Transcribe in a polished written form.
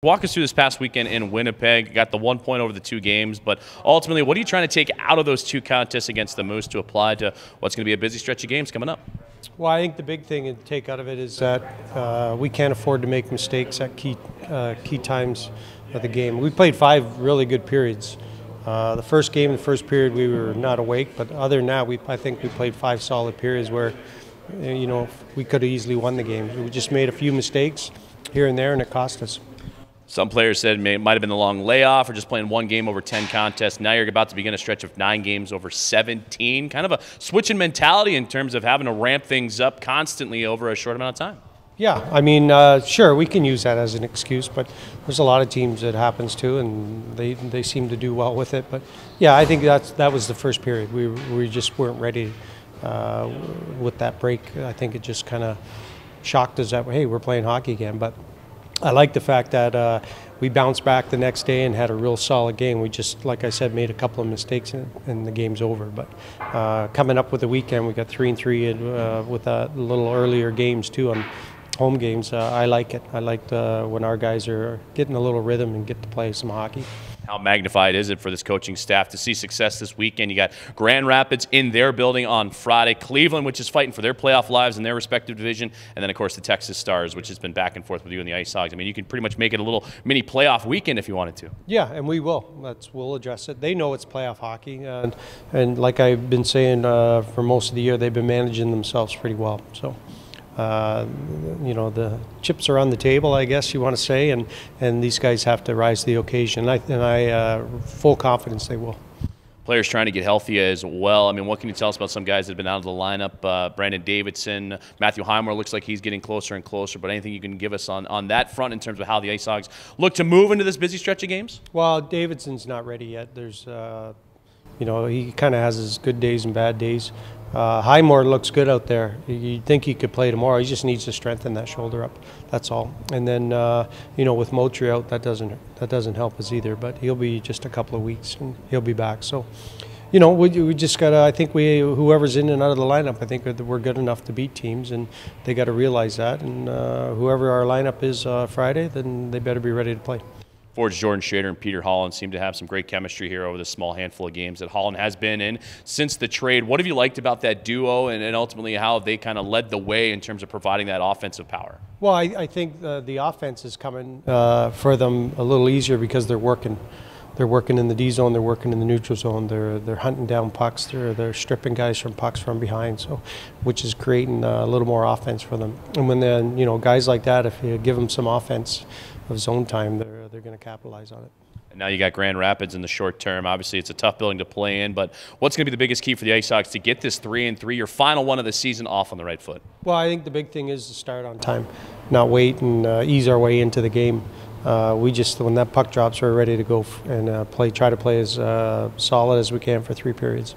Walk us through this past weekend in Winnipeg. Got the 1 point over the 2 games, but ultimately, what are you trying to take out of those 2 contests against the Moose to apply to what's going to be a busy stretch of games coming up? Well, I think the big thing to take out of it is that we can't afford to make mistakes at key times of the game. We played 5 really good periods. The first game, the first period, we were not awake, but other than that, I think we played 5 solid periods where, we could have easily won the game. We just made a few mistakes here and there, and it cost us. Some players said it might have been the long layoff or just playing 1 game over 10 contests. Now you're about to begin a stretch of 9 games over 17. Kind of a switch in mentality in terms of having to ramp things up constantly over a short amount of time. Yeah, I mean, sure, we can use that as an excuse, but there's a lot of teams that happens to, and they seem to do well with it. But yeah, I think that was the first period. We just weren't ready with that break. I think it just kind of shocked us that, hey, we're playing hockey again. But I like the fact that we bounced back the next day and had a real solid game. We just, like I said, made a couple of mistakes and the game's over. But coming up with the weekend, we got 3-3 with a little earlier games too on home games. I like it. I like when our guys are getting a little rhythm and get to play some hockey. How magnified is it for this coaching staff to see success this weekend? You got Grand Rapids in their building on Friday, Cleveland, which is fighting for their playoff lives in their respective division, and then, of course, the Texas Stars, which has been back and forth with you and the IceHogs. I mean, you can pretty much make it a little mini playoff weekend if you wanted to. Yeah, and we will. We'll address it. They know it's playoff hockey, and like I've been saying for most of the year, they've been managing themselves pretty well. So. The chips are on the table, I guess you want to say, and these guys have to rise to the occasion. I full confidence they will. Players trying to get healthy as well. I mean, what can you tell us about some guys that have been out of the lineup? Brandon Davidson, Matthew Highmore looks like he's getting closer and closer, but anything you can give us on that front in terms of how the IceHogs look to move into this busy stretch of games? Well, Davidson's not ready yet. There's, he kind of has his good days and bad days. Highmore looks good out there. You'd think he could play tomorrow. He just needs to strengthen that shoulder up. That's all. And then, with Moultrie out, that doesn't help us either. But he'll be just a couple of weeks, and he'll be back. So, we just got to. I think whoever's in and out of the lineup, I think we're good enough to beat teams, and they got to realize that. And whoever our lineup is Friday, then they better be ready to play. Forwards Jordan Shader and Peter Holland seem to have some great chemistry here over the small handful of games that Holland has been in since the trade. What have you liked about that duo and ultimately how they kind of led the way in terms of providing that offensive power? Well, I think the offense is coming for them a little easier because they're working. They're working in the D zone. They're working in the neutral zone. They're hunting down pucks. They're stripping guys from pucks from behind. So, which is creating a little more offense for them. And when then guys like that, if you give them some offense of zone time, they're going to capitalize on it. And now you got Grand Rapids in the short term. Obviously, it's a tough building to play in. But what's going to be the biggest key for the IceHogs to get this 3-3, your final one of the season, off on the right foot? Well, I think the big thing is to start on time, not wait and ease our way into the game. When that puck drops, we're ready to go and try to play as solid as we can for 3 periods.